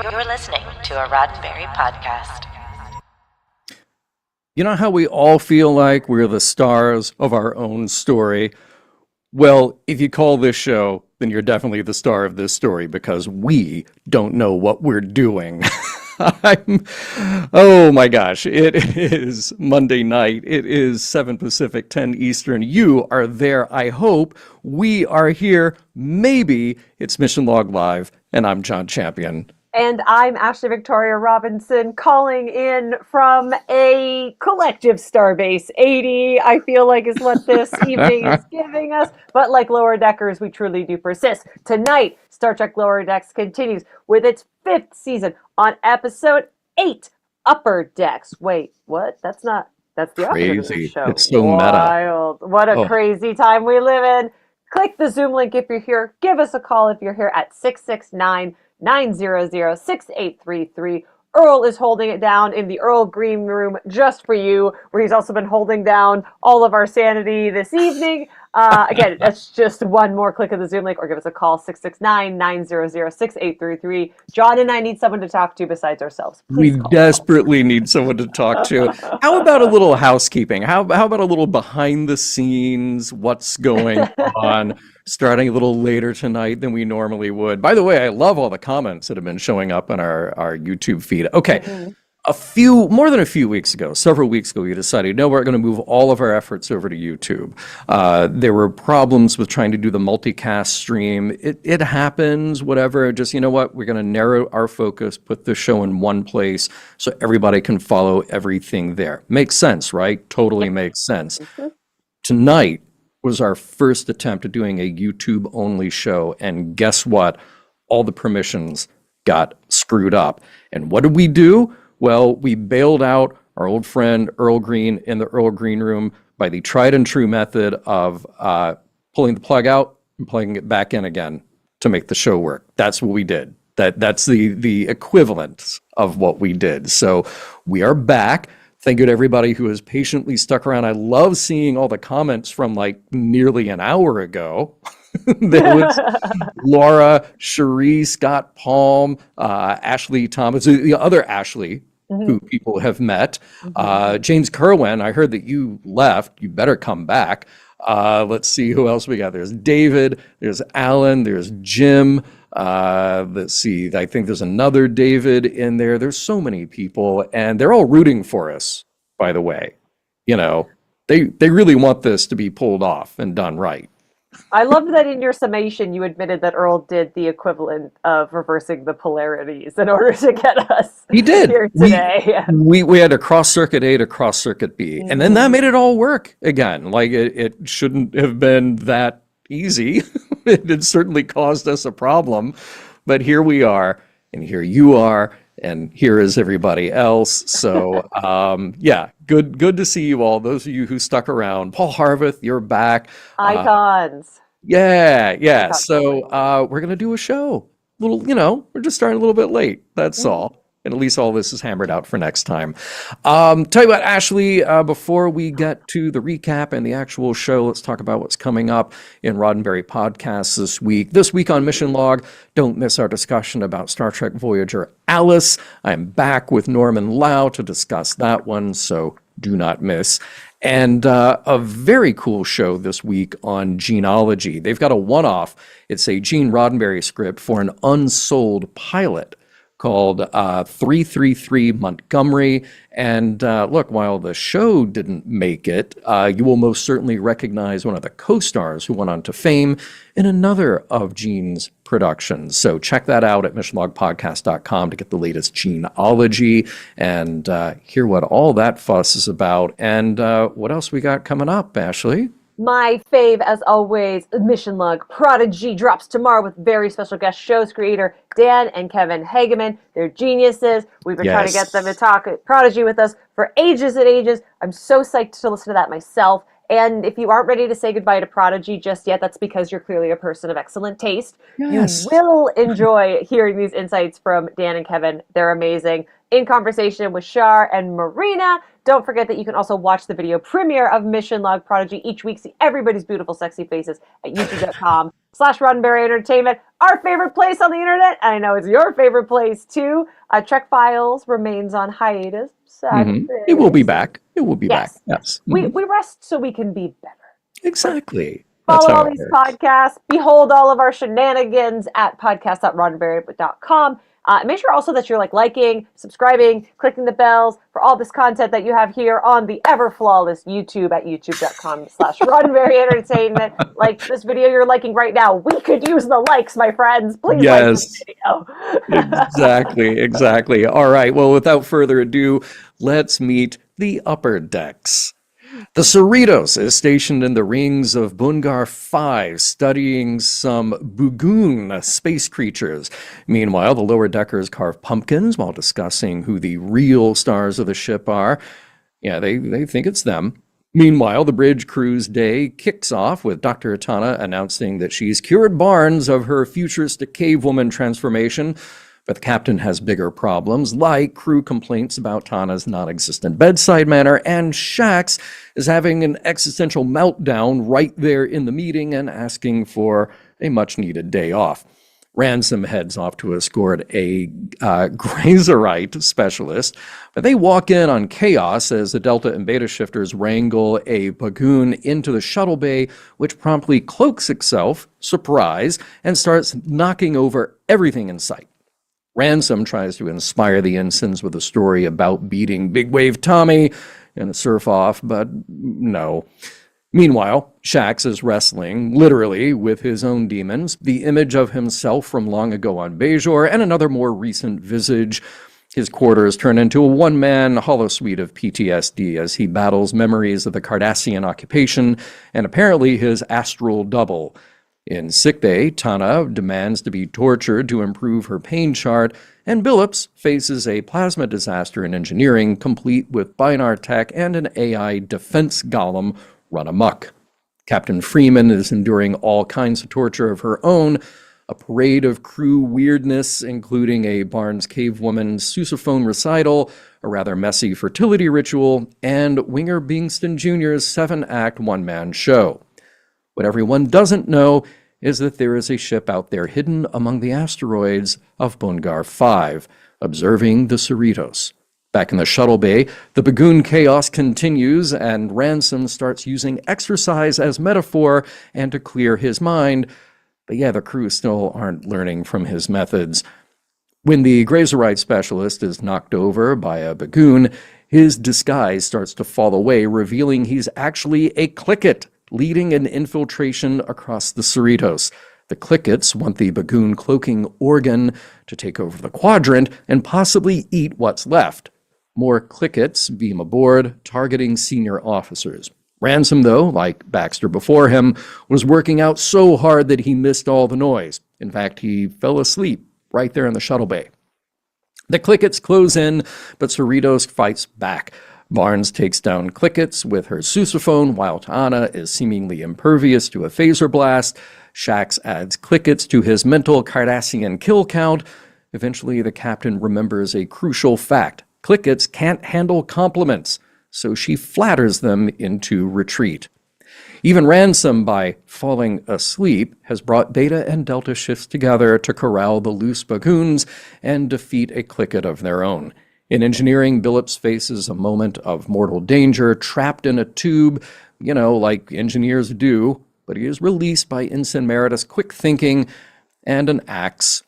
You're listening to a Roddenberry podcast. You know how we all feel like we're the stars of our own story? Well, if you call this show, then you're definitely the star of this story because we don't know what we're doing. Oh my gosh, it is Monday night. It is 7 Pacific, 10 Eastern. You are there, I hope. We are here. Maybe it's Mission Log Live, and I'm John Champion. And I'm Ashley Victoria Robinson, calling in from a collective Starbase 80, I feel like is what this evening is giving us. But like Lower Deckers, we truly do persist. Tonight, Star Trek Lower Decks continues with its 5th season on episode 8, Upper Decks. Wait, what? That's the opposite of the show. It's so wild. meta. What a crazy time we live in. Click the Zoom link if you're here. Give us a call if you're here at 669-900-6833. Earl is holding it down in the Earl Green Room just for you, where he's also been holding down all of our sanity this evening. Again, that's just one more click of the Zoom link, or give us a call, 669-900-6833. John and I need someone to talk to besides ourselves. Please We desperately need someone to talk to. How about a little housekeeping? How about a little behind the scenes, what's going on? Starting a little later tonight than we normally would. By the way, I love all the comments that have been showing up on our YouTube feed. Okay, more than a few weeks ago, several weeks ago, we decided, no, we're going to move all of our efforts over to YouTube. There were problems with trying to do the multicast stream. It happens, whatever. Just, you know what, we're going to narrow our focus, put the show in one place so everybody can follow everything there. Makes sense, right? Totally makes sense. Tonight was our first attempt at doing a YouTube only show, and guess what? All the permissions got screwed up. And what did we do? Well, we bailed out our old friend Earl Green in the Earl Green Room by the tried and true method of pulling the plug out and plugging it back in again to make the show work. That's what we did. That's the equivalent of what we did. So we are back. Thank you to everybody who has patiently stuck around. I love seeing all the comments from like nearly an hour ago. There was Laura, Cherie, Scott Palm, Ashley Thomas, the other Ashley who people have met. James Kerwin, I heard that you left. You better come back. Let's see who else we got. There's David, there's Alan, there's Jim. Let's see, I think there's another David in there. There's so many people, and they're all rooting for us, by the way. You know, they really want this to be pulled off and done right. I loved that in your summation you admitted that Earl did the equivalent of reversing the polarities in order to get us here today. We had a cross circuit A to cross circuit B, and then that made it all work again. Like it shouldn't have been that easy. It certainly caused us a problem, but here we are, and here you are, and here is everybody else. So yeah, good to see you all. Those of you who stuck around. Paul Harveth, you're back. Icons. Yeah. Icons. So we're gonna do a show. We're just starting a little bit late. That's all. And at least all this is hammered out for next time. Tell you what, Ashley, before we get to the recap and the actual show, let's talk about what's coming up in Roddenberry Podcasts this week. This week on Mission Log, don't miss our discussion about Star Trek Voyager Alice. I'm back with Norman Lau to discuss that one, so do not miss. And a very cool show this week on genealogy. They've got a one-off. It's a Gene Roddenberry script for an unsold pilot called 333 Montgomery. And look, while the show didn't make it, you will most certainly recognize one of the co-stars who went on to fame in another of Gene's productions. So check that out at missionlogpodcast.com to get the latest genealogy and hear what all that fuss is about. And what else we got coming up, Ashley? My fave, as always, Mission Log Prodigy drops tomorrow with very special guest shows creator Dan and Kevin Hageman. They're geniuses. We've been trying to get them to talk Prodigy with us for ages and ages. I'm so psyched to listen to that myself. And if you aren't ready to say goodbye to Prodigy just yet, that's because you're clearly a person of excellent taste. Yes. You will enjoy hearing these insights from Dan and Kevin. They're amazing. In conversation with Shar and Marina. Don't forget that you can also watch the video premiere of Mission Log Prodigy each week. See everybody's beautiful, sexy faces at youtube.com patreon.com/Roddenberry Entertainment. Our favorite place on the internet. I know it's your favorite place too. Trek Files remains on hiatus. It will be back. It will be back. Yes. We rest so we can be better. Exactly. Follow all these podcasts. Behold all of our shenanigans at podcast.roddenberry.com. Make sure also that you're liking, subscribing, clicking the bells for all this content that you have here on the ever flawless YouTube at youtube.com/Roddenberry Entertainment. Like this video you're liking right now. We could use the likes, my friends. Please like this video. Exactly. All right. Well, without further ado, let's meet the upper decks. The Cerritos is stationed in the rings of Bungar 5, studying some Buhgoon space creatures. Meanwhile, the lower deckers carve pumpkins while discussing who the real stars of the ship are. Yeah, they think it's them. Meanwhile, the bridge cruise day kicks off with Dr. Atana announcing that she's cured Barnes of her futuristic cave woman transformation. But the captain has bigger problems, like crew complaints about Tana's non-existent bedside manner, and Shaxs is having an existential meltdown right there in the meeting and asking for a much-needed day off. Ransom heads off to escort a Grazerite specialist, but they walk in on chaos as the Delta and Beta shifters wrangle a Buhgoon into the shuttle bay, which promptly cloaks itself, surprise, and starts knocking over everything in sight. Ransom tries to inspire the ensigns with a story about beating Big Wave Tommy in a surf-off, but no. Meanwhile, Shaxs is wrestling, literally, with his own demons, the image of himself from long ago on Bajor, and another more recent visage. His quarters turn into a one-man holosuite of PTSD as he battles memories of the Cardassian occupation and apparently his astral double. In sickbay, Tana demands to be tortured to improve her pain chart, and Billups faces a plasma disaster in engineering, complete with Binar tech and an AI defense golem run amok. Captain Freeman is enduring all kinds of torture of her own, a parade of crew weirdness, including a Barnes cave woman sousaphone recital, a rather messy fertility ritual, and Winger Bingston Jr.'s 7-act one-man show. What everyone doesn't know is that there is a ship out there hidden among the asteroids of Bungar 5, observing the Cerritos. Back in the shuttle bay, the Buhgoon chaos continues, and Ransom starts using exercise as metaphor and to clear his mind. But yeah, the crew still aren't learning from his methods. When the Grazerite specialist is knocked over by a Buhgoon, his disguise starts to fall away, revealing he's actually a Clicket, leading an infiltration across the Cerritos. The Clickets want the Buhgoon cloaking organ to take over the quadrant and possibly eat what's left. More Clickets beam aboard, targeting senior officers. Ransom, though, like Baxter before him, was working out so hard that he missed all the noise. In fact, he fell asleep right there in the shuttle bay. The Clickets close in, but Cerritos fights back. Barnes takes down Clickets with her sousaphone, while Tana is seemingly impervious to a phaser blast. Shaxs adds Clickets to his mental Cardassian kill count. Eventually, the captain remembers a crucial fact. Clickets can't handle compliments, so she flatters them into retreat. Even Ransom, by falling asleep, has brought Beta and Delta shifts together to corral the loose Buhgoons and defeat a Clicket of their own. In engineering, Billups faces a moment of mortal danger, trapped in a tube, like engineers do, but he is released by Ensign Meredith's quick thinking and an axe.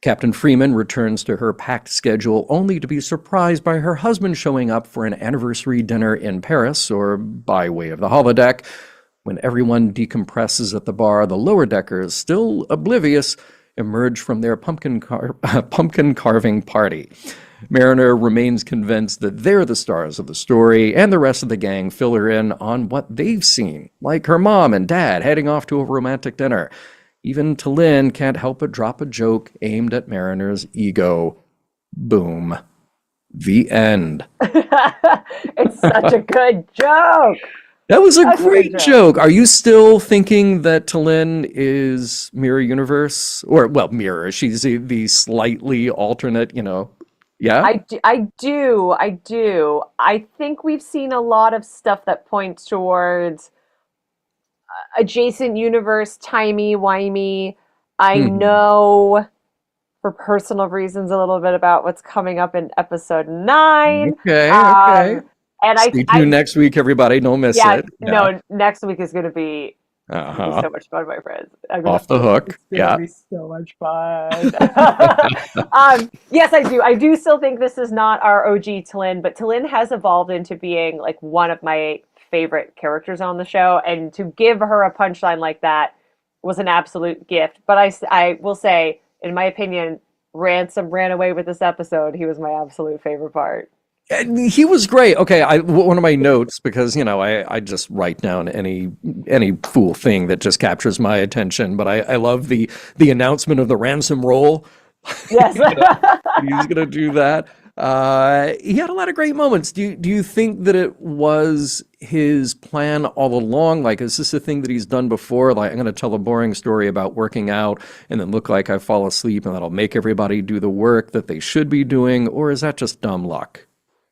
Captain Freeman returns to her packed schedule only to be surprised by her husband showing up for an anniversary dinner in Paris, or by way of the holodeck. When everyone decompresses at the bar, the lower deckers, still oblivious, emerge from their pumpkin carving party. Mariner remains convinced that they're the stars of the story, and the rest of the gang fill her in on what they've seen, like her mom and dad heading off to a romantic dinner. Even T'Lyn can't help but drop a joke aimed at Mariner's ego. Boom. The end. It's such a good joke. That was a great joke. Are you still thinking that T'Lyn is Mirror Universe? Or, well, Mirror. She's the slightly alternate, Yeah? I do. I think we've seen a lot of stuff that points towards adjacent universe, timey-wimey. I Mhm. know for personal reasons a little bit about what's coming up in episode 9. Okay, okay. Um, and Stay tuned I, next week, everybody. Don't miss yeah, it. Yeah. no, next week is gonna be Uh-huh. so much fun, my friends. Off the hook. It's gonna Yeah. be so much fun. Yes, I do. I do still think this is not our OG T'Lyn, but T'Lyn has evolved into being like one of my favorite characters on the show, and to give her a punchline like that was an absolute gift. But I will say, in my opinion, Ransom ran away with this episode. He was my absolute favorite part. And he was great. Okay, one of my notes, because I just write down any fool thing that just captures my attention. But I love the announcement of the ransom roll. Yes. He's gonna do that. He had a lot of great moments. Do you think that it was his plan all along? Like, is this a thing that he's done before? Like, I'm gonna tell a boring story about working out and then look like I fall asleep, and that'll make everybody do the work that they should be doing, or is that just dumb luck?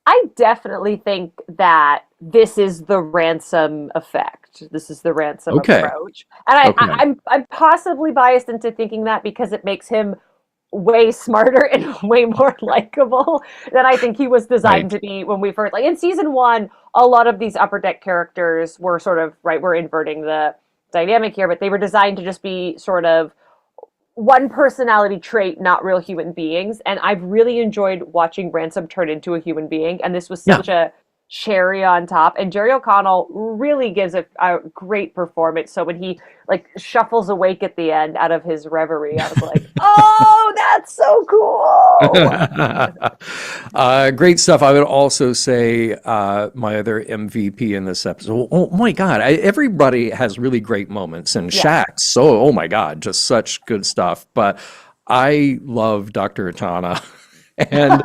I definitely think that this is the ransom effect. This is the ransom Okay. approach. And Okay. I'm possibly biased into thinking that because it makes him way smarter and way more likable than I think he was designed Right. to be when we first, like in season 1, a lot of these upper deck characters were sort of right, we're inverting the dynamic here, but they were designed to just be sort of one personality trait, not real human beings. And I've really enjoyed watching Ransom turn into a human being. And this was Yeah. such a cherry on top. And Jerry O'Connell really gives a great performance. So when he like shuffles awake at the end out of his reverie, I was like, oh, that's so cool. Great stuff. I would also say my other MVP in this episode. Oh my God, everybody has really great moments, and Yeah. Shaxs. So, oh my God, just such good stuff. But I love Dr. Atana, and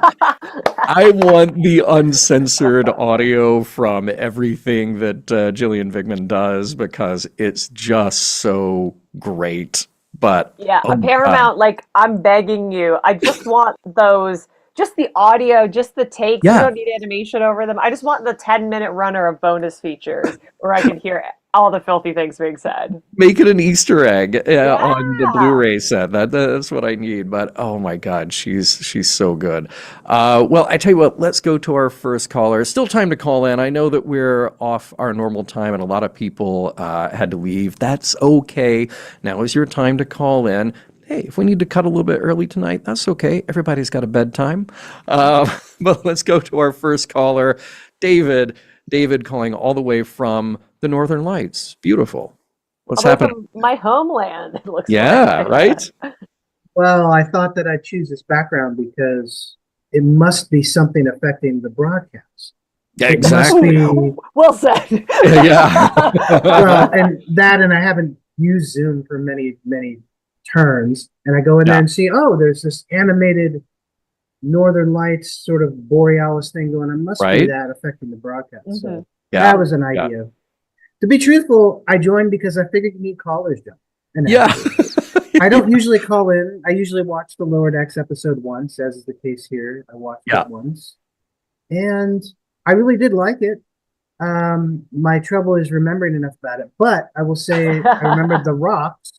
I want the uncensored audio from everything that Gillian Vigman does because it's just so great. But Yeah, oh a my God, Paramount, like, I'm begging you. I just want those, just the audio, just the takes. We yeah. don't need animation over them. I just want the 10-minute runner of bonus features where I can hear all the filthy things being said. Make it an Easter egg on the Yeah. Blu-ray set. That's what I need. But oh my God, she's so good. Well, I tell you what, let's go to our first caller. Still time to call in. I know that we're off our normal time, and a lot of people had to leave. That's okay. Now is your time to call in. Hey, if we need to cut a little bit early tonight, that's okay. Everybody's got a bedtime. But let's go to our first caller, David. David calling all the way from the Northern Lights. Beautiful. What's All the way happening? from my homeland, it looks Yeah, like. right? Well, I thought that I'd choose this background because it must be something affecting the broadcast. Yeah, It must exactly. be, Well said. Yeah. well, and I haven't used Zoom for many, many turns. And I go in there Yeah. and see, oh, there's this animated Northern Lights sort of Borealis thing going on. It must be Right? that affecting the broadcast. Mhm. So Yeah. that was an Yeah. idea. To be truthful, I joined because I figured you need callers, John. And Yeah. I don't usually call in. I usually watch the Lower Decks episode once, as is the case here. I watched Yeah. it once. And I really did like it. My trouble is remembering enough about it. But I will say I remembered the rocks.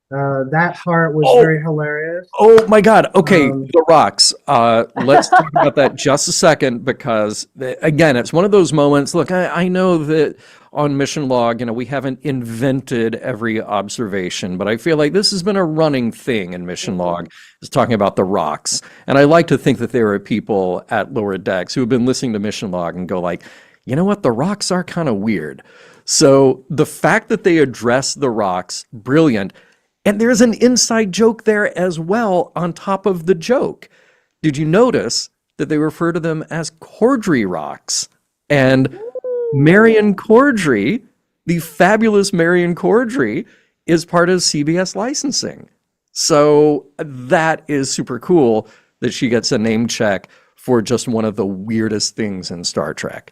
That part was Oh. very hilarious. Oh my God. Okay, Um, the rocks. Let's talk about that just a second because, again, it's one of those moments. Look, I know that on Mission Log, we haven't invented every observation, but I feel like this has been a running thing in Mission Log, is talking about the rocks. And I like to think that there are people at Lower Decks who have been listening to Mission Log and go like, you know what, the rocks are kind of weird. So the fact that they address the rocks, brilliant. And there's an inside joke there as well on top of the joke. Did you notice that they refer to them as Cordry rocks? And Marion Cordry, the fabulous Marion Cordry, is part of CBS licensing. So that is super cool that she gets a name check for just one of the weirdest things in Star Trek.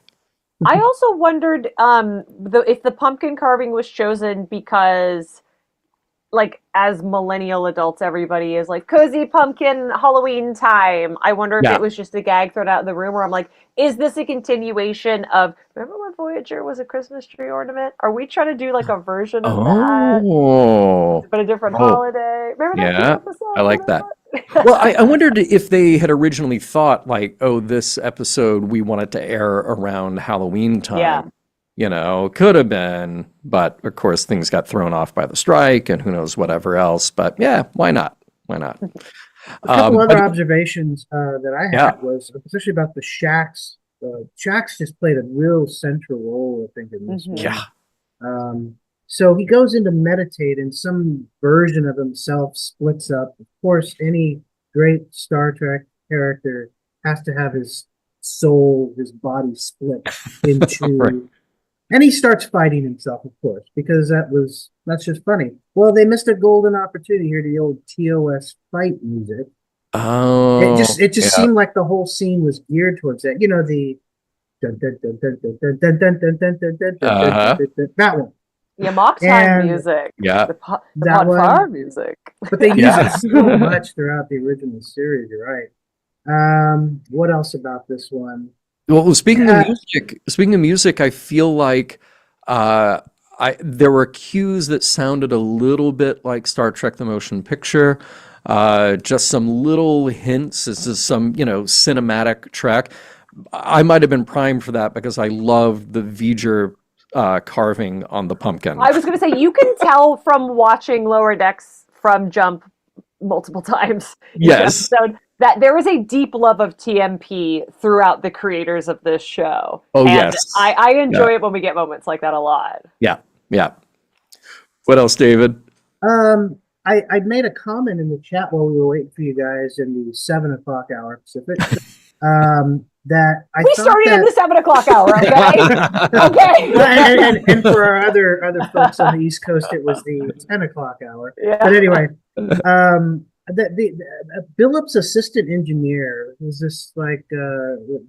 I also wondered if the pumpkin carving was chosen because like as millennial adults, everybody is like cozy pumpkin Halloween time. I wonder if Yeah. it was just a gag thrown out in the room where I'm like, is this a continuation of remember when Voyager was a Christmas tree ornament? Are we trying to do like a version of that, Oh. but a different Oh. holiday? Remember that cute Yeah. episode? I like that. Well, I wondered if they had originally thought like, oh, this episode we want it to air around Halloween Yeah. time. Could have been, but of course things got thrown off by the strike and who knows whatever else. But yeah, why not? Why not? A couple other but- observations that I Yeah. had was especially about the Shaxs. Shaxs just played a real central role, I think, in this one. Yeah. So he goes in to meditate, and some version of himself splits up. Of course, any great Star Trek character has to have his soul, his body split into. Right. And he starts fighting himself, of course, because that's just funny. Well, they missed a golden opportunity here to the old TOS fight music. Oh. It just yeah. seemed like the whole scene was geared towards that. The dun, dun, dun, dun, dun, dun, dun, dun, dun, dun, dun, dun, Uh-huh. dun, dun, that one. Yeah, mock time And- music. Yeah. The That Pod one. Far music. But they use Yeah. it so much throughout the original series. You're right. What else about this one? Well, speaking Yeah. of music, I feel like there were cues that sounded a little bit like Star Trek: The Motion Picture. Just some little hints. This is some, cinematic track. I might have been primed for that because I loved the V'ger carving on the pumpkin. I was going to say, you can tell from watching Lower Decks from Jump multiple times in the Yes. episode that there is a deep love of TMP throughout the creators of this show. Oh, And yes. I enjoy it when we get moments like that a lot. Yeah. What else, David? I'd made a comment in the chat while we were waiting for you guys in the 7 o'clock hour Pacific. That I We thought started in that, the 7 o'clock hour, okay? Okay. and for our other folks on the East Coast, it was the 10 o'clock hour. Yeah. But anyway, the Phillips' assistant engineer was this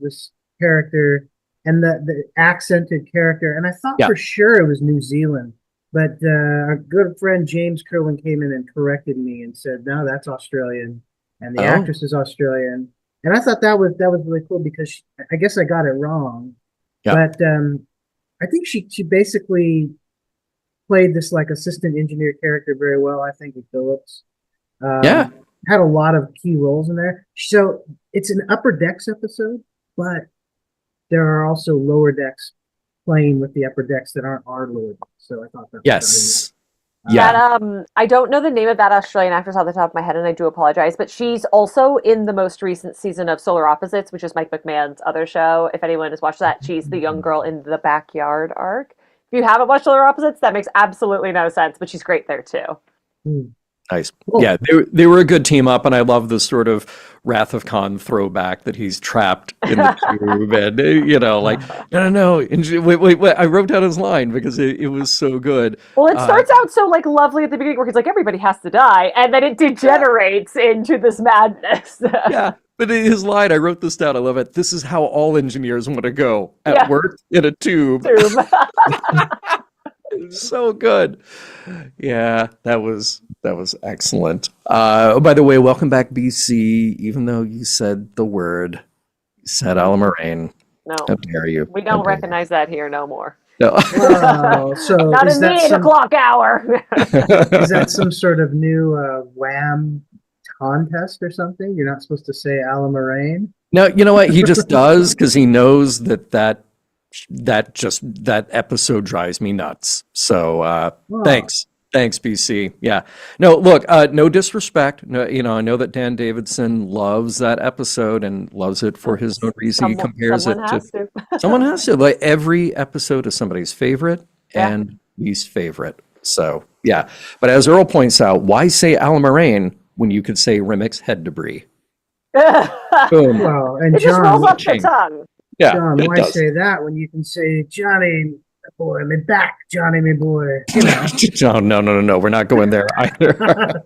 this character, and the accented character, and I thought Yeah. for sure it was New Zealand, but our good friend James Kerwin came in and corrected me and said, no, that's Australian, and the Oh. actress is Australian, and I thought that was really cool because I guess I got it wrong, Yeah. but I think she basically played this like assistant engineer character very well. I think with Phillips. Yeah. Had a lot of key roles in there. So it's an Upper Decks episode, but there are also Lower Decks playing with the Upper Decks that aren't our Lower Decks. So I thought that was Yes. really Yeah. That, I don't know the name of that Australian actress off the top of my head, and I do apologize, but she's also in the most recent season of Solar Opposites, which is Mike McMahon's other show. If anyone has watched that, she's the young girl in the Backyard arc. If you haven't watched Solar Opposites, that makes absolutely no sense, but she's great there too. Nice. Cool. Yeah, they were a good team up, and I love the sort of Wrath of Khan throwback that he's trapped in the tube, and like no. And wait, I wrote down his line because it was so good. Well, it starts out so like lovely at the beginning where he's like, everybody has to die, and then it degenerates into this madness. Yeah, but in his line, I wrote this down. I love it. This is how all engineers want to go at Yeah. work in a tube. So good. Yeah, that was excellent. Oh, by the way, welcome back, BC. Even though you said the word, you said Alamarain. No, How dare you? we How don't dare recognize that here no more. you. No. Wow. So Not is in the that 8 o'clock hour. is that some sort of new Wham contest or something? You're not supposed to say Alamarain? No, you know what? He just does because he knows that episode drives me nuts. So Wow. thanks, BC. Yeah. No, look, no disrespect. No, I know that Dan Davidson loves that episode and loves it for his own reason. He compares someone it has to to. someone has to. Like every episode is somebody's favorite Yeah. and least favorite. So yeah. But as Earl points out, why say Alamarain when you could say Remix head debris? Boom. Well, and It just rolls John, off the tongue. Yeah, John, it why does. say that when you can say Johnny, boy, me back, Johnny, me boy? You know. No. We're not going there either.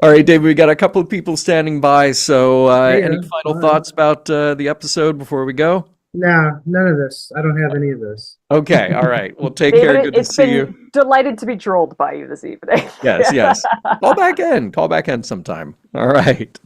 All right, Dave, we got a couple of people standing by. So, Yeah, any final all right. thoughts about the episode before we go? No, none of this. I don't have any of this. Okay, all right. Well, take care. David, Good to it's see you. been delighted to be trolled by you this evening. Yes, yes. Call back in. Call back in sometime. All right.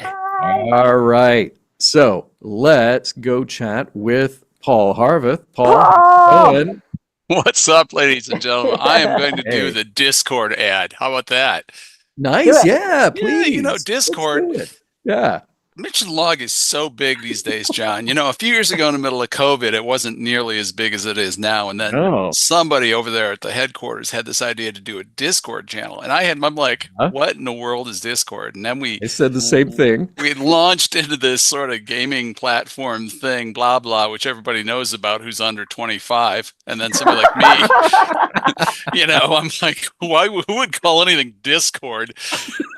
Bye. All right. So let's go chat with Paul Harveth. Paul, how's Paul! it going? What's up, ladies and gentlemen? I am going to do Hey. the Discord ad. How about that? Nice. it. Yeah, Yeah, please. Discord. Let's do it. Yeah. Mission Log is so big these days, John. A few years ago in the middle of COVID, it wasn't nearly as big as it is now. And then Oh. somebody over there at the headquarters had this idea to do a Discord channel. And I'm like, Huh? what in the world is Discord? And then I said the same thing. we launched into this sort of gaming platform thing, blah, blah, which everybody knows about who's under 25. And then somebody like me, I'm like, who would call anything Discord?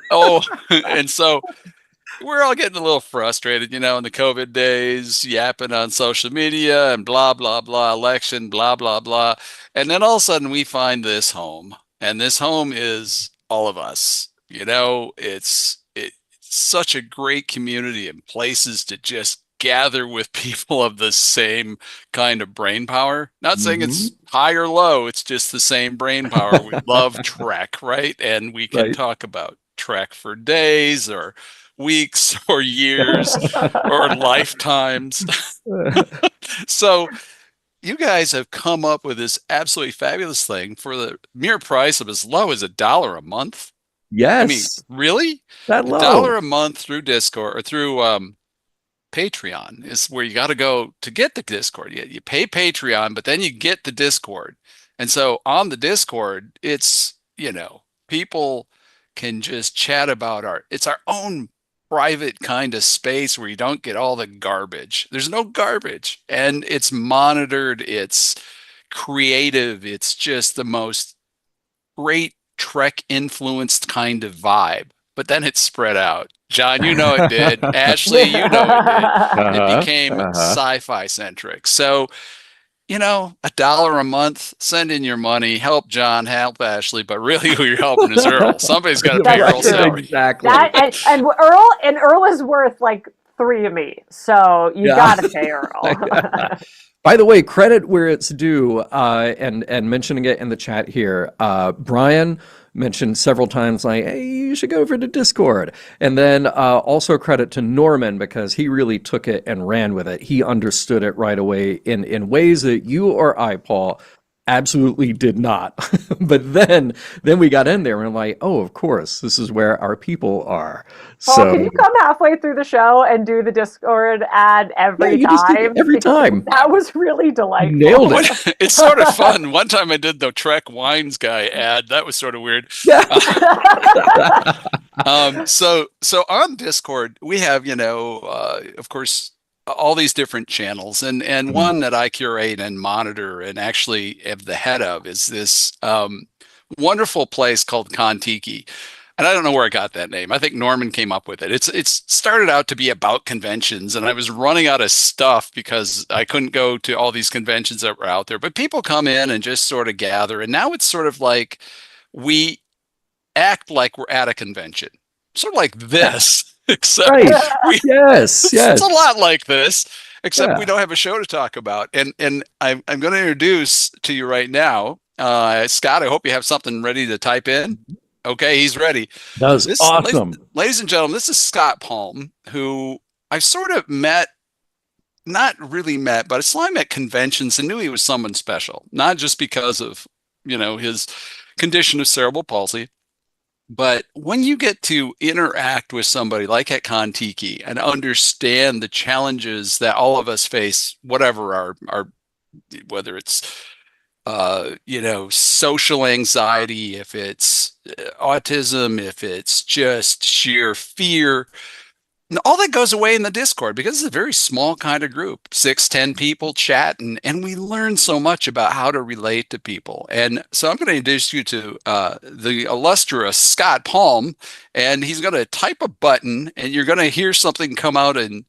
Oh, and so we're all getting a little frustrated, in the COVID days, yapping on social media and blah, blah, blah, election, blah, blah, blah. And then all of a sudden we find this home, and this home is all of us. It's such a great community and places to just gather with people of the same kind of brain power. Not saying it's high or low, it's just the same brain power. We love Trek, right? And we can talk about Trek for days or weeks or years or lifetimes. So you guys have come up with this absolutely fabulous thing for the mere price of as low as $1 a month. Yes. I mean, really? That low. $1 a month through Discord or through Patreon is where you got to go to get the Discord. You pay Patreon, but then you get the Discord. And so on the Discord, it's, people can just chat about it's our own private kind of space where you don't get all the garbage. There's no garbage, and it's monitored, it's creative, it's just the most great Trek influenced kind of vibe. But then it's spread out. John, it did. Ashley, it did. It became sci-fi centric. So, $1 a month, send in your money, help John, help Ashley, but really who you're helping is Earl. Somebody's got to pay Earl's salary. Exactly. And Earl is worth like 3 of me, so you gotta pay Earl. By the way, credit where it's due, and mentioning it in the chat here, Brian mentioned several times like, hey, you should go over to Discord. And then also credit to Norman, because he really took it and ran with it. He understood it right away in ways that you or I, Paul, absolutely did not. But then we got in there and like, oh, of course, this is where our people are. Paul, can you come halfway through the show and do the Discord ad every time? Every time. That was really delightful. You nailed it. It's sort of fun. One time I did the Trek Wines guy ad. That was sort of weird. Yeah. So on Discord, we have, of course, all these different channels, and one that I curate and monitor and actually am the head of is this wonderful place called Kontiki. And I don't know where I got that name. I think Norman came up with it. It's started out to be about conventions, and I was running out of stuff because I couldn't go to all these conventions that were out there. But people come in and just sort of gather, and now it's sort of like we act like we're at a convention, sort of like this. Except yes. It's a lot like this, except we don't have a show to talk about. And I'm going to introduce to you right now, Scott. I hope you have something ready to type in. Okay, he's ready. That's awesome. Ladies and gentlemen, this is Scott Palm, who I sort of met, not really met, but I saw him at conventions and knew he was someone special, not just because of, his condition of cerebral palsy. But when you get to interact with somebody like at Kontiki and understand the challenges that all of us face, whatever our whether it's social anxiety, if it's autism, if it's just sheer fear, and all that goes away in the Discord because it's a very small kind of group, 6-10 people chat, and we learn so much about how to relate to people. And so I'm going to introduce you to the illustrious Scott Palm, and he's going to type a button, and you're going to hear something come out and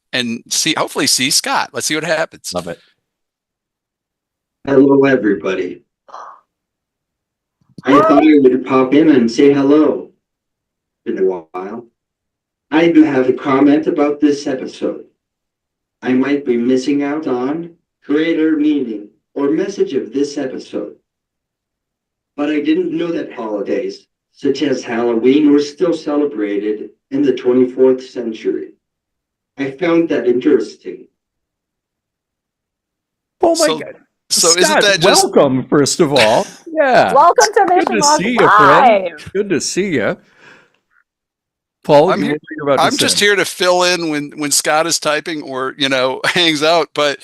hopefully see Scott. Let's see what happens. Love it. Hello, everybody. I thought I would pop in and say hello. Been a while. I do have a comment about this episode. I might be missing out on greater meaning or message of this episode. But I didn't know that holidays, such as Halloween, were still celebrated in the 24th century. I found that interesting. Oh my So- God. So Scott, isn't that just welcome, first of all. Yeah. Welcome to Good Mission to Log see you, friend. Live. Good to see you. Paul, I'm what here- were you about to I'm say? just here to fill in when Scott is typing or hangs out. But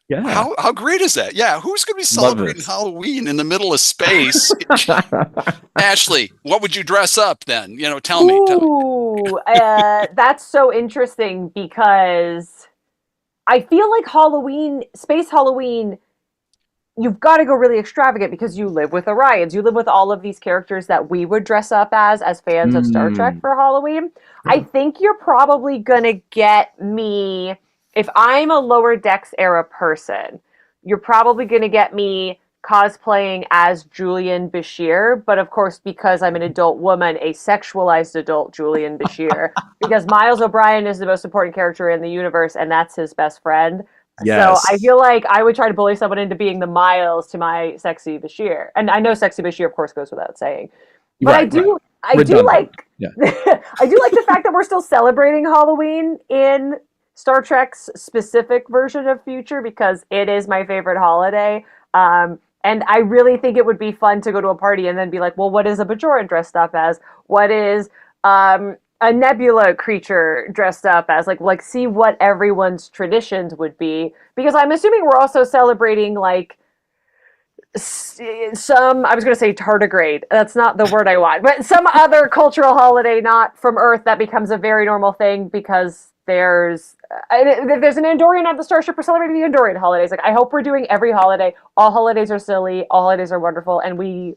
Yeah. how great is that? Yeah, who's going to be Love celebrating this. Halloween in the middle of space? Ashley, what would you dress up then? Tell me. Ooh, that's so interesting because I feel like Space Halloween, you've got to go really extravagant because you live with Orions. You live with all of these characters that we would dress up as fans of Star Trek for Halloween. I think you're probably going to get me, if I'm a Lower Decks era person, you're probably going to get me cosplaying as Julian Bashir, but of course, because I'm an adult woman, a sexualized adult Julian Bashir, because Miles O'Brien is the most important character in the universe, and that's his best friend. Yes. So I feel like I would try to bully someone into being the Miles to my sexy Bashir, and I know sexy Bashir, of course, goes without saying. But Right, I do Redundant. like, Yeah. I do like the fact that we're still celebrating Halloween in Star Trek's specific version of future because it is my favorite holiday. And I really think it would be fun to go to a party and then be like, well, what is a Bajoran dressed up as? What is a nebula creature dressed up as? Like see what everyone's traditions would be. Because I'm assuming we're also celebrating like I was going to say tardigrade. That's not the word I want, but some other cultural holiday not from Earth that becomes a very normal thing because there's an Andorian at the Starship. We're celebrating the Andorian holidays. Like I hope we're doing every holiday. All holidays are silly. All holidays are wonderful, and we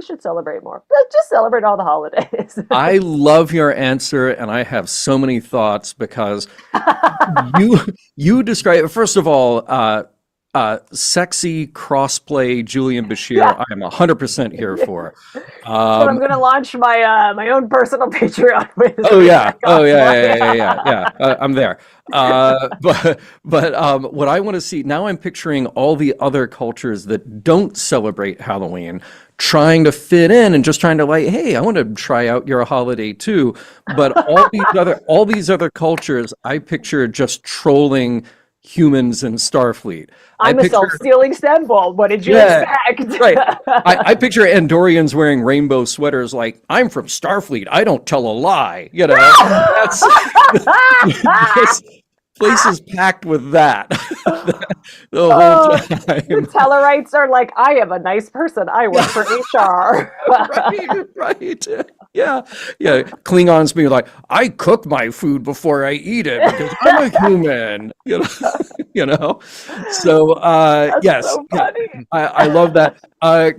should celebrate more. Let's just celebrate all the holidays. I love your answer, and I have so many thoughts because you describe, first of all, sexy crossplay Julian Bashir. Yeah. I am 100% here for. So I'm going to launch my my own personal Patreon with. Yeah. I'm there. But what I want to see now, I'm picturing all the other cultures that don't celebrate Halloween trying to fit in and just trying to like, hey, I want to try out your holiday too. But all these other cultures, I picture just trolling humans in Starfleet. I'm a self-stealing stem ball. What did you expect? Right. I picture Andorians wearing rainbow sweaters like, I'm from Starfleet. I don't tell a lie. That's this place is packed with that the whole time. The Tellarites are like, I am a nice person. I work for HR. Right. Yeah. Klingons being like, I cook my food before I eat it because I'm a human. So yes, so funny. I love that.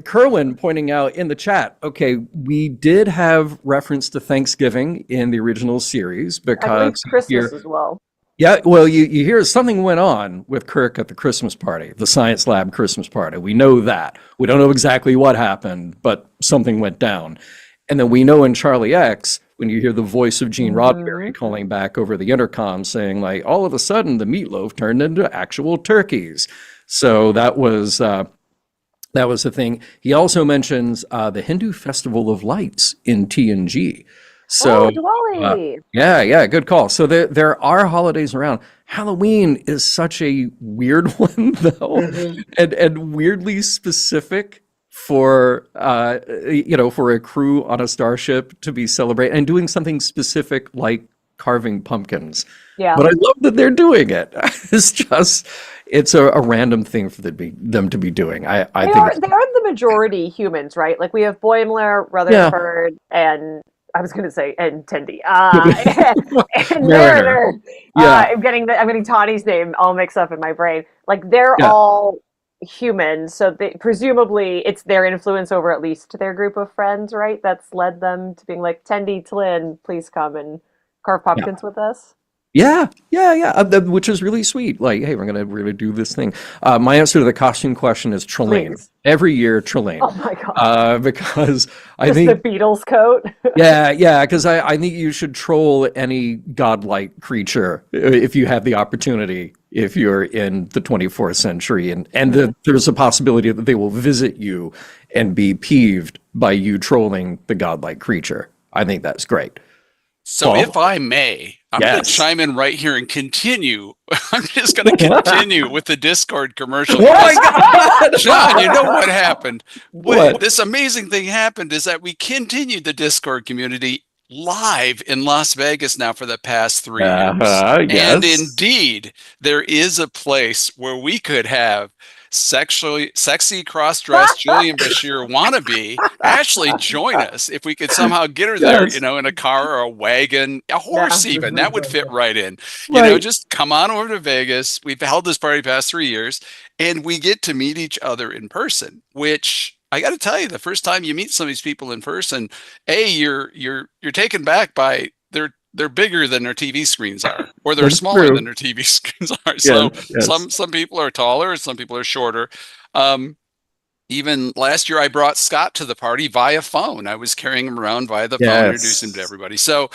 Kerwin pointing out in the chat. Okay, we did have reference to Thanksgiving in the original series I believe because Christmas as well. yeah, well, you hear something went on with Kirk at the Christmas party, the science lab Christmas party. We know that. We don't know exactly what happened, but something went down. And then we know in Charlie X, when you hear the voice of Gene Roddenberry calling back over the intercom saying, like, all of a sudden the meatloaf turned into actual turkeys. So that was the thing. He also mentions the Hindu Festival of Lights in TNG. So, Diwali. yeah, good call. So there are holidays around. Halloween is such a weird one, though, and weirdly specific for for a crew on a starship to be celebrating and doing something specific like carving pumpkins. Yeah. But I love that they're doing it. It's a random thing for them to be doing. I think They are the majority humans, right? Like we have Boimler, Rutherford, and I was going to say and Tendi, and Mariner. Yeah. I'm getting Tawny's name all mixed up in my brain. Like they're all humans, so presumably it's their influence over at least their group of friends, right? That's led them to being like, Tendi, Tlin, please come and carve pumpkins with us. Yeah, which is really sweet. Like, hey, we're gonna do this thing. My answer to the costume question is Trelane. Please. Every year, Trelane. Oh my god. Because I Just think the Beatles coat. yeah, because I think you should troll any godlike creature if you have the opportunity, if you're in the 24th century, and there's a possibility that they will visit you and be peeved by you trolling the godlike creature. I think that's great. So Paul? if I may, I'm going to Yes. chime in right here and continue. I'm just going to continue with the Discord commercial. Oh my God! John, you know what happened? What? This amazing thing happened is that we continued the Discord community live in Las Vegas now for the past 3 years. Yes. And indeed, there is a place where we could have sexy cross-dressed Julian Bashir wannabe Ashley join us if we could somehow get her there, Yes. in a car or a wagon, a horse even. That would fit right in. Right. Just come on over to Vegas. We've held this party past 3 years, and we get to meet each other in person, which I got to tell you, the first time you meet some of these people in person, you're taken back by they're bigger than their TV screens are, or they're That's smaller true. than their TV screens are. So Yes. some people are taller, some people are shorter. Even last year, I brought Scott to the party via phone. I was carrying him around via the phone, introducing him to everybody. So,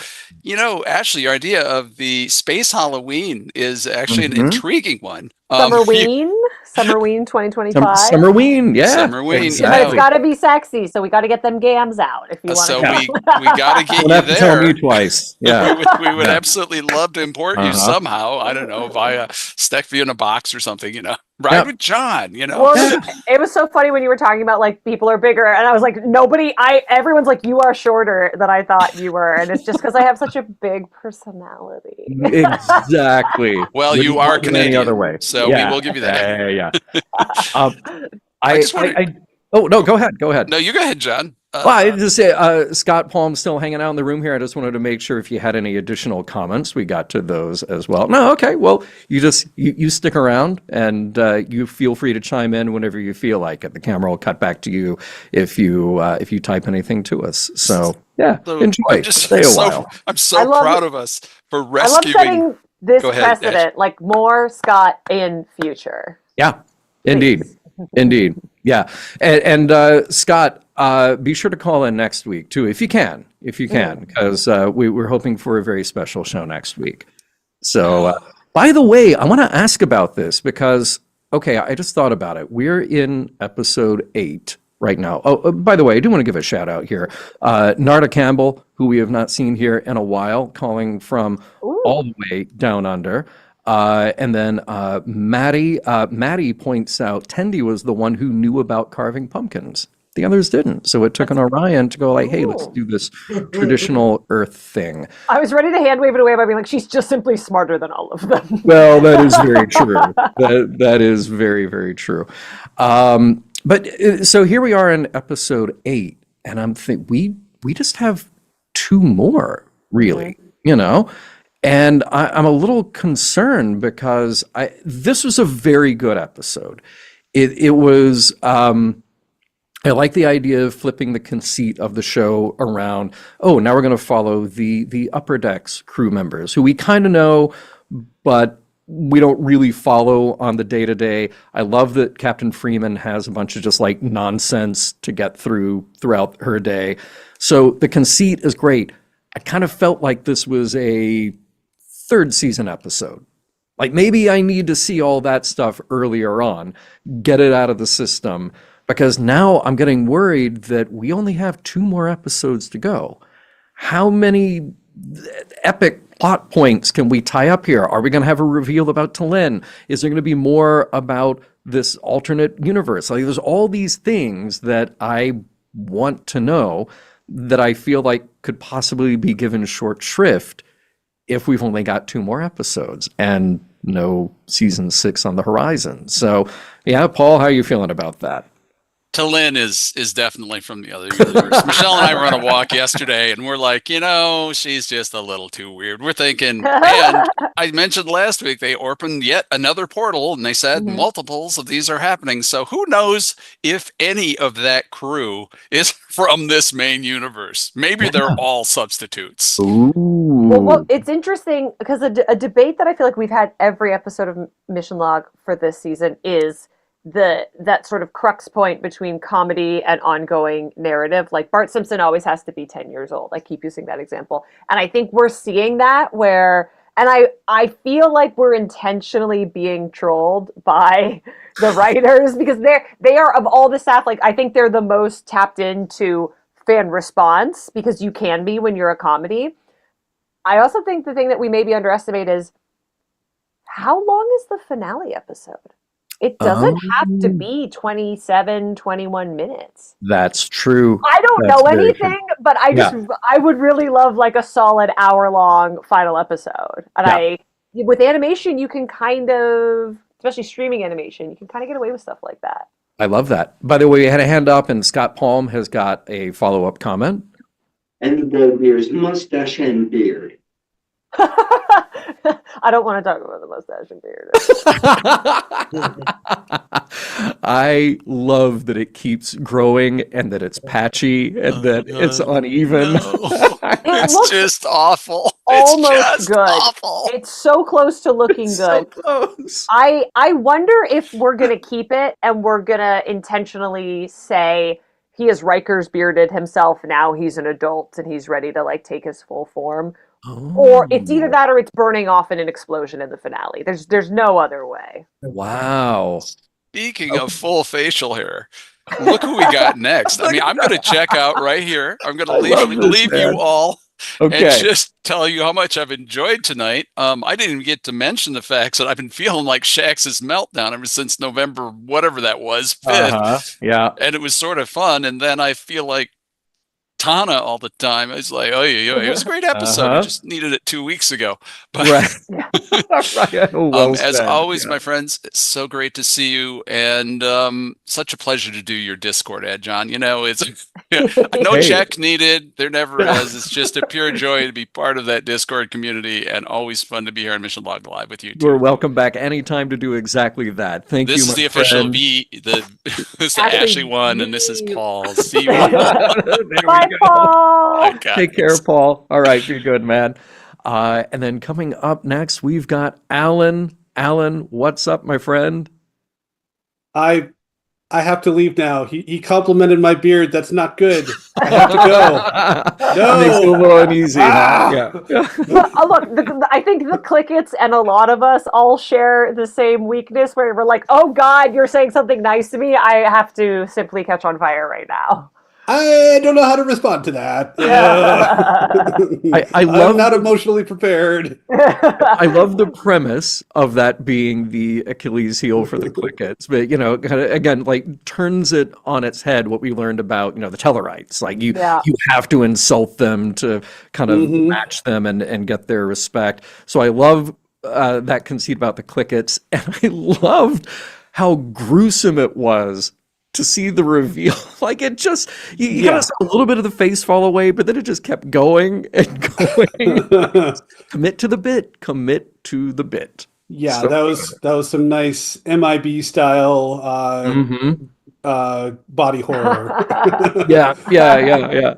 Ashley, your idea of the space Halloween is actually an intriguing one. Summerween 2025. Summerween, yeah. Summerween, exactly. But it's got to be sexy, so we got to get them gams out if you want So to. we got to get Don't you have to tell there. me twice. Yeah. we would absolutely love to import you somehow. I don't know, via stick you in a box or something. Ride with John. Well, it was so funny when you were talking about like people are bigger, and I was like, everyone's like, you are shorter than I thought you were, and it's just because I have such a big personality. Exactly. Well, Wouldn't you are want it any Canadian, other way. so we will give you that. Yeah. I Oh no, go ahead. No, you go ahead, John. Well, I just say Scott Palm's still hanging out in the room here. I just wanted to make sure if you had any additional comments, we got to those as well. No, okay. Well, you stick around and you feel free to chime in whenever you feel like it. The camera will cut back to you if you type anything to us. So yeah, enjoy. Stay a while. I'm so proud of us for rescuing. I love setting this Go ahead, precedent, Ash. like more Scott in future. Yeah, indeed. Yeah. And Scott, be sure to call in next week too, if you can, because we're hoping for a very special show next week. So, by the way, I want to ask about this because, okay, I just thought about it. We're in episode 8 right now. Oh, by the way, I do want to give a shout out here. Narda Campbell, who we have not seen here in a while, calling from all the way down under. And then Maddie points out Tendi was the one who knew about carving pumpkins. The others didn't. So it took an Orion to go like, hey, let's do this traditional Earth thing. I was ready to hand wave it away by being like, she's just simply smarter than all of them. Well, that is very true. That is very, very true. But so here we are in episode 8, and I'm thinking we just have 2 more, really, And I'm a little concerned because this was a very good episode. It was, I like the idea of flipping the conceit of the show around. Oh, now we're going to follow the Upper Decks crew members who we kind of know, but we don't really follow on the day-to-day. I love that Captain Freeman has a bunch of just like nonsense to get throughout her day. So the conceit is great. I kind of felt like this was a 3rd season episode. Like maybe I need to see all that stuff earlier on, get it out of the system, because now I'm getting worried that we only have 2 more episodes to go. How many epic plot points can we tie up here? Are we going to have a reveal about T'Lyn? Is there going to be more about this alternate universe? Like there's all these things that I want to know that I feel like could possibly be given short shrift if we've only got 2 more episodes and no season 6 on the horizon. So, yeah, Paul, how are you feeling about that? Talin is definitely from the other universe. Michelle and I were on a walk yesterday, and we're like, she's just a little too weird. We're thinking, and I mentioned last week they opened yet another portal, and they said multiples of these are happening. So who knows if any of that crew is from this main universe? Maybe they're all substitutes. Ooh. Well, it's interesting because a debate that I feel like we've had every episode of Mission Log for this season is that sort of crux point between comedy and ongoing narrative. Like Bart Simpson always has to be 10 years old. I keep using that example. And I think we're seeing that and I feel like we're intentionally being trolled by the writers because they are, of all the staff, like I think they're the most tapped into fan response because you can be when you're a comedy. I also think the thing that we maybe underestimate is how long is the finale episode? It doesn't have to be 27, 21 minutes. That's true. I don't know anything, but I would really love like a solid hour-long final episode. And with animation, you can kind of, especially streaming animation, you can kind of get away with stuff like that. I love that. By the way, we had a hand up, and Scott Palm has got a follow-up comment. And Bogmir's mustache and beard. I don't want to talk about the mustache and beard. I love that it keeps growing and that it's patchy and that it's uneven. No. It's just awful. Almost it's just good. Awful. It's so close to looking good. So close. I wonder if we're gonna keep it and we're gonna intentionally say he has Riker's bearded himself now. He's an adult and he's ready to like take his full form. Oh. Or it's either that or it's burning off in an explosion in the finale. There's no other way. Wow. Speaking of full facial hair, look who we got next. I mean, I'm going to check out right here. I'm going to leave you all and just tell you how much I've enjoyed tonight. I didn't even get to mention the facts that I've been feeling like Shaxs' meltdown ever since November, whatever that was, 5th. Yeah. And it was sort of fun. And then I feel like Tana all the time. It's like, oh yeah, it was a great episode. I just needed it 2 weeks ago. But as always, my friends, it's so great to see you, and such a pleasure to do your Discord ad, John. It's no check needed. There never is. It's just a pure joy to be part of that Discord community, and always fun to be here on Mission Log Live with you. You're welcome back anytime to do exactly that. Thank you. This is the official this is Ashley one, and this is Paul. See you. Bye, Paul. Take care, Paul. All right, you're good, man. And then coming up next, we've got Alan. Alan, what's up, my friend? I have to leave now. He complimented my beard. That's not good. I have to go. No, makes it a little uneasy. Yeah. Look, I think the Clickets and a lot of us all share the same weakness where we're like, oh God, you're saying something nice to me. I have to simply catch on fire right now. I don't know how to respond to that. I love I'm not emotionally prepared. I love the premise of that being the Achilles heel for the Clickets, but kind of again like turns it on its head what we learned about the Tellarites. Like you have to insult them to kind of match them and get their respect. So I love that conceit about the Clickets, and I loved how gruesome it was to see the reveal. Like it just you kind of saw a little bit of the face fall away, but then it just kept going and going. Commit to the bit. Yeah, so, that was some nice MIB style body horror. Yeah.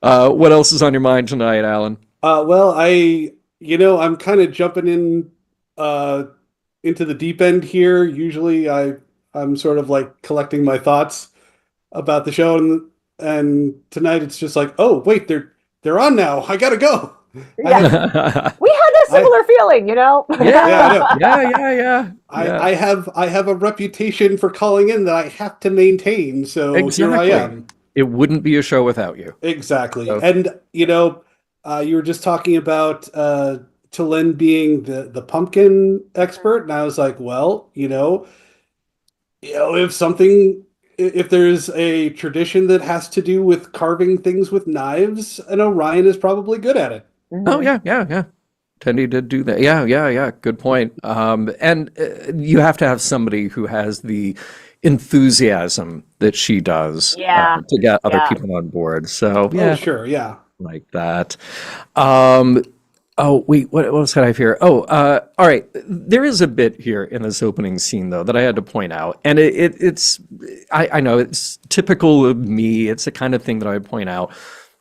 What else is on your mind tonight, Alan? Well, I'm kind of jumping into the deep end here. Usually I'm sort of like collecting my thoughts about the show, and tonight it's just like, oh wait, they're on now. I gotta go. Yeah. We had a similar feeling, Yeah. I have a reputation for calling in that I have to maintain. So here I am. It wouldn't be a show without you. Exactly. So. And you were just talking about Talin being the pumpkin expert, and I was like, well, if there's a tradition that has to do with carving things with knives, Ryan is probably good at it. Oh yeah. Tendi did do that. Yeah. Good point. And you have to have somebody who has the enthusiasm that she does to get other people on board. So Oh, sure, yeah. like that. Oh, wait, what else had I here? Oh, all right. There is a bit here in this opening scene, though, that I had to point out. And I know it's typical of me. It's the kind of thing that I would point out.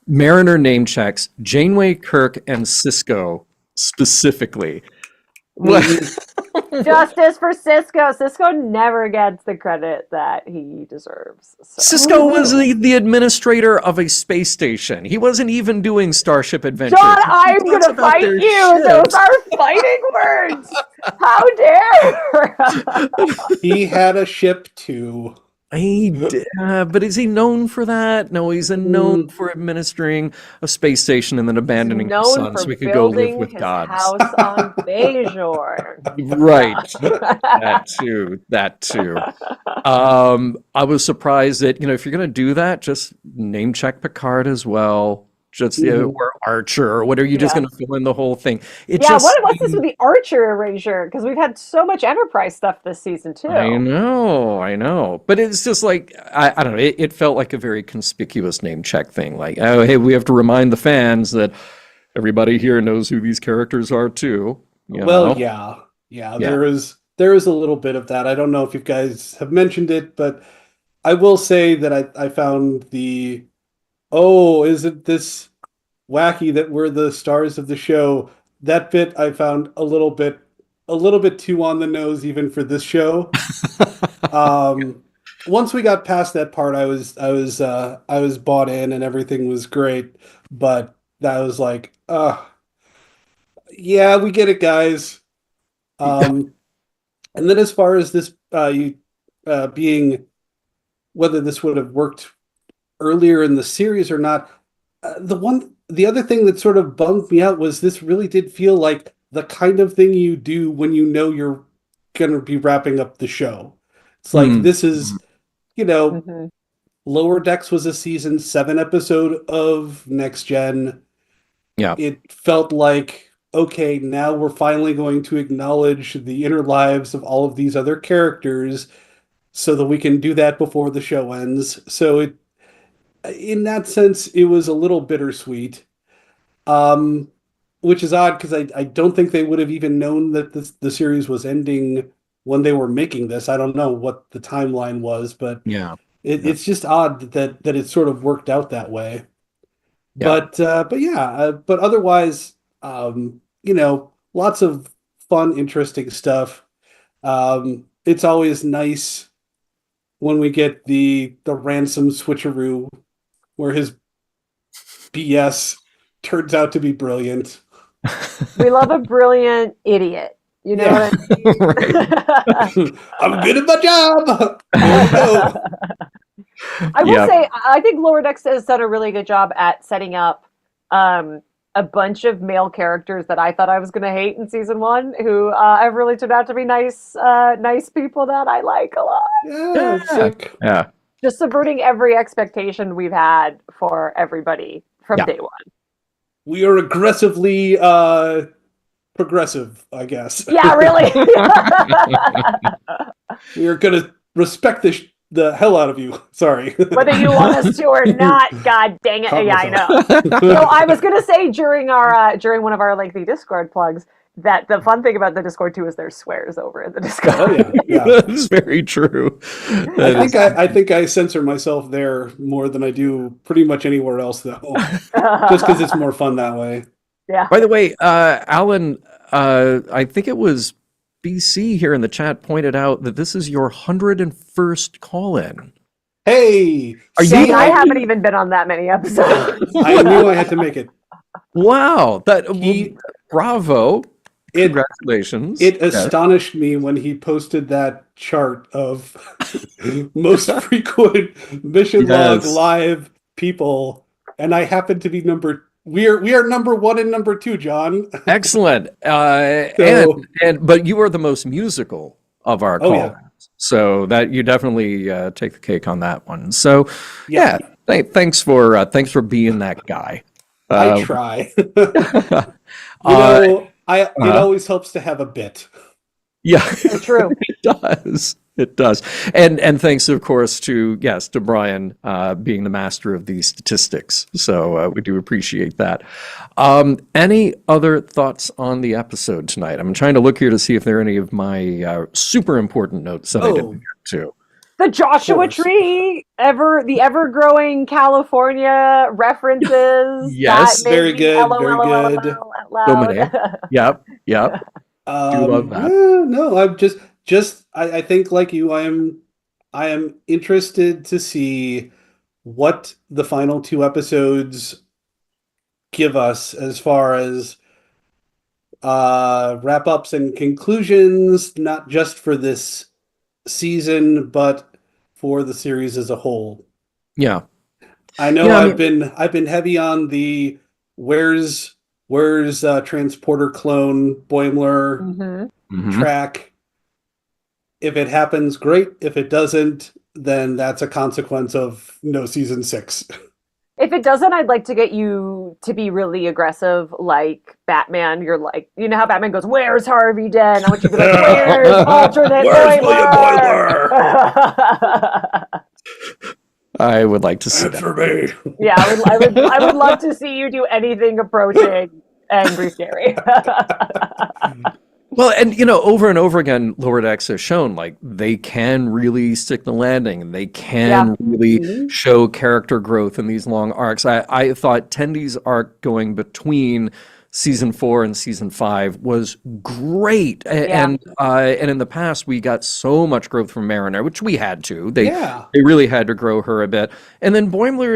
Mariner name checks Janeway, Kirk, and Sisko specifically. Justice for Cisco. Cisco never gets the credit that he deserves. So. Cisco was the administrator of a space station. He wasn't even doing Starship Adventure. John, I'm going to fight you. Ships. Those are fighting words. How dare. He had a ship too. But is he known for that? No, he's known for administering a space station and then abandoning his son so we could go live with gods. House on Bajor. Right. That too. I was surprised that, if you're going to do that, just name check Picard as well. Just or Archer or whatever. You're just going to fill in the whole thing. What's this with the Archer erasure? Because we've had so much Enterprise stuff this season too. I know. But it's just like I don't know. It felt like a very conspicuous name check thing. Like, oh, hey, we have to remind the fans that everybody here knows who these characters are too. Well, yeah. There is a little bit of that. I don't know if you guys have mentioned it, but I will say that I found the. Oh, isn't this wacky that we're the stars of the show? That bit I found a little bit too on the nose even for this show. Once we got past that part, I was bought in and everything was great. But that was like, yeah, we get it, guys. And then as far as this being whether this would have worked earlier in the series or not, the other thing that sort of bummed me out was this really did feel like the kind of thing you do when you know you're going to be wrapping up the show. It's like this is, Lower Decks was a season 7 episode of Next Gen. Yeah. It felt like, okay, now we're finally going to acknowledge the inner lives of all of these other characters so that we can do that before the show ends. So in that sense, it was a little bittersweet, which is odd because I don't think they would have even known that the series was ending when they were making this. I don't know what the timeline was, but it's just odd that it sort of worked out that way. Yeah. But otherwise, lots of fun, interesting stuff. It's always nice when we get the ransom switcheroo where his BS turns out to be brilliant. We love a brilliant idiot. You know what I mean? I'm good at my job. I will say, I think Lower Decks has done a really good job at setting up a bunch of male characters that I thought I was going to hate in season 1 who have really turned out to be nice people that I like a lot. Yeah. Just subverting every expectation we've had for everybody from day one. We are aggressively progressive, I guess. Yeah, really. We are going to respect the hell out of you. Sorry. Whether you want us to or not, god dang it. Yeah, I know. I was going to say during one of our lengthy Discord plugs that the fun thing about the Discord too is there's swears over in the Discord. Oh yeah. That's very true. I think I censor myself there more than I do pretty much anywhere else, though, just because it's more fun that way. Yeah. By the way, Alan, I think it was BC here in the chat pointed out that this is your 101st call-in. Hey, I haven't even been on that many episodes. I knew I had to make it. Wow, bravo. Congratulations. It astonished me when he posted that chart of most frequent mission log live people, and I happen to be we are number 1 and number 2, John. Excellent. But you are the most musical of our call. So that you definitely take the cake on that one. So thanks for being that guy. I try. It always helps to have a bit. Yeah, True. It does. It does. And thanks, of course, to Brian being the master of these statistics. So we do appreciate that. Any other thoughts on the episode tonight? I'm trying to look here to see if there are any of my super important notes that I didn't get to. The Joshua Tree, the ever-growing California references. Yes, very good, very good. Out loud. Yep. Do love that. No, I'm I think like you, I am interested to see what the final 2 episodes give us as far as wrap-ups and conclusions, not just for this season, but for the series as a whole. Yeah. I know I've been heavy on the where's transporter clone Boimler track. If it happens, great. If it doesn't, then that's a consequence of no season 6. If it doesn't, I'd like to get you to be really aggressive, like Batman. You're like, you know how Batman goes, "Where's Harvey Dent?" I want you to be like, "Where's alternate Where's William Boimler?" I would like to see that. For me. Yeah, I would love to see you do anything approaching Angry Scary. Well, and over and over again, Lower Decks has shown like they can really stick the landing, and they can really show character growth in these long arcs. I thought Tendy's arc going between season 4 and season 5 was great, and in the past we got so much growth from Mariner, which we had to. They really had to grow her a bit, and then Boimler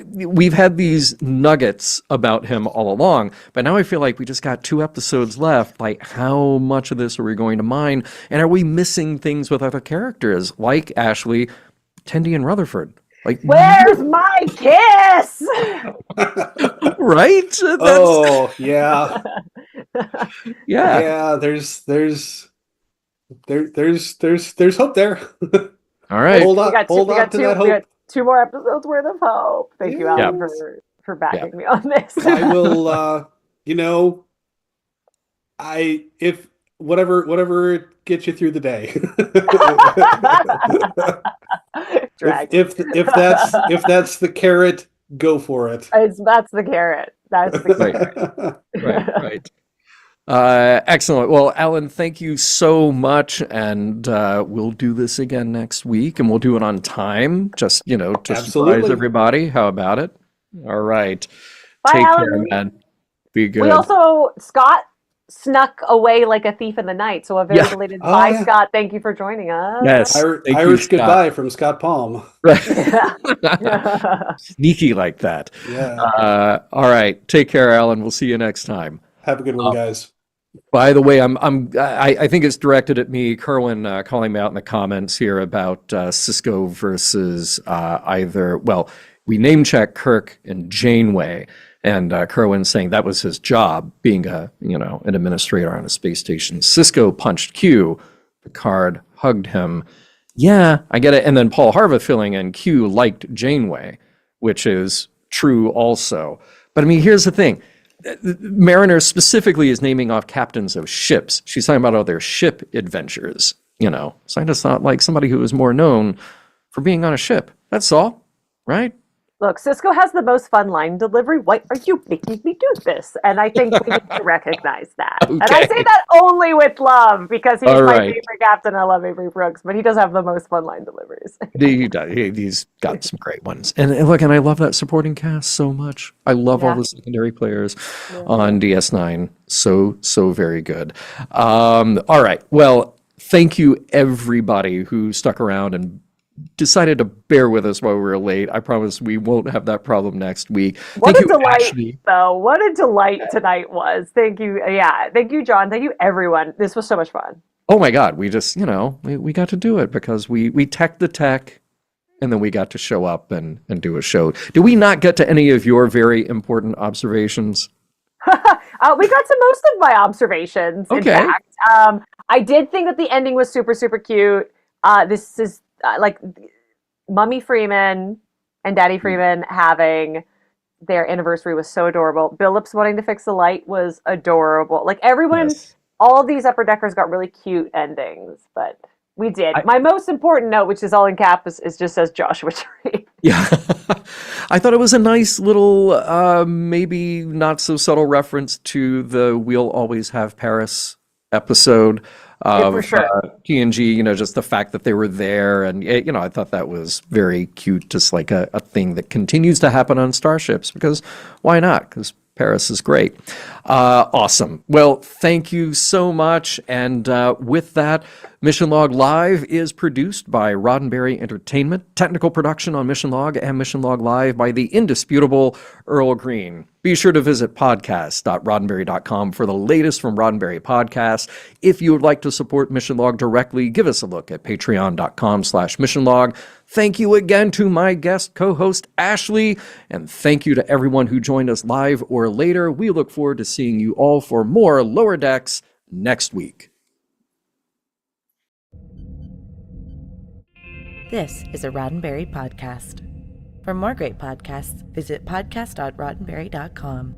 we've had these nuggets about him all along, but now I feel like we just got 2 episodes left. Like, how much of this are we going to mine, and are we missing things with other characters like Ashley, Tendy, and Rutherford? Like, where's my kiss? Right? Oh yeah. Yeah. There's hope there. All right. Hold on to that hope. We got 2 more episodes worth of hope. Thank you, Alan, for backing me on this. I will. If whatever gets you through the day. if that's the carrot, go for it. That's the carrot. That's the carrot. Right. Excellent. Well, Alan, thank you so much, and we'll do this again next week, and we'll do it on time, just to surprise everybody. How about it? All right. Bye, Take Alan. care, man. Be good. We also, Scott snuck away like a thief in the night, so a very belated bye, Scott. Thank you for joining us. Yes. Irish goodbye from Scott Palm. Sneaky like that. Yeah. All right. Take care, Alan. We'll see you next time. Have a good one, guys. By the way, I think it's directed at me. Kerwin calling me out in the comments here about Cisco versus we name check Kirk and Janeway, and Kerwin saying that was his job, being an administrator on a space station. Cisco punched Q. Picard hugged him. Yeah, I get it. And then Paul Harvey filling in, Q liked Janeway, which is true also. But I mean, here's the thing. Mariner specifically is naming off captains of ships. She's talking about all their ship adventures, So I just thought like somebody who was more known for being on a ship. That's all, right? Look, Cisco has the most fun line delivery. Why are you making me do this? And I think we need to recognize that. Okay. And I say that only with love, because he's my favorite captain. I love Avery Brooks, but he does have the most fun line deliveries. He does. He's got some great ones. And look, and I love that supporting cast so much. I love all the secondary players on DS9. So very good. All right. Well, thank you everybody who stuck around and decided to bear with us while we were late. I promise we won't have that problem next week. What a delight, though. What a delight tonight was. Thank you. Yeah. Thank you, John. Thank you, everyone. This was so much fun. Oh my God. We just, we got to do it because we tech the tech, and then we got to show up and do a show. Did we not get to any of your very important observations? We got to most of my observations, in fact. I did think that the ending was super, super cute. This is like Mummy Freeman and Daddy Freeman having their anniversary was so adorable. Billups wanting to fix the light was adorable. Like everyone, all these upper deckers got really cute endings, but We did. My most important note, which is all in caps, is just says Joshua Tree. Yeah. I thought it was a nice little, maybe not so subtle reference to the We'll Always Have Paris episode of for sure. TNG, just the fact that they were there. And, I thought that was very cute, just like a thing that continues to happen on starships, because why not? Because Paris is great. Awesome. Well, thank you so much. And with that, Mission Log Live is produced by Roddenberry Entertainment. Technical production on Mission Log and Mission Log Live by the indisputable Earl Green. Be sure to visit podcast.roddenberry.com for the latest from Roddenberry Podcasts. If you would like to support Mission Log directly, give us a look at patreon.com/missionlog. Thank you again to my guest co-host, Ashley, and thank you to everyone who joined us live or later. We look forward to seeing you all for more Lower Decks next week. This is a Roddenberry podcast. For more great podcasts, visit podcast.roddenberry.com.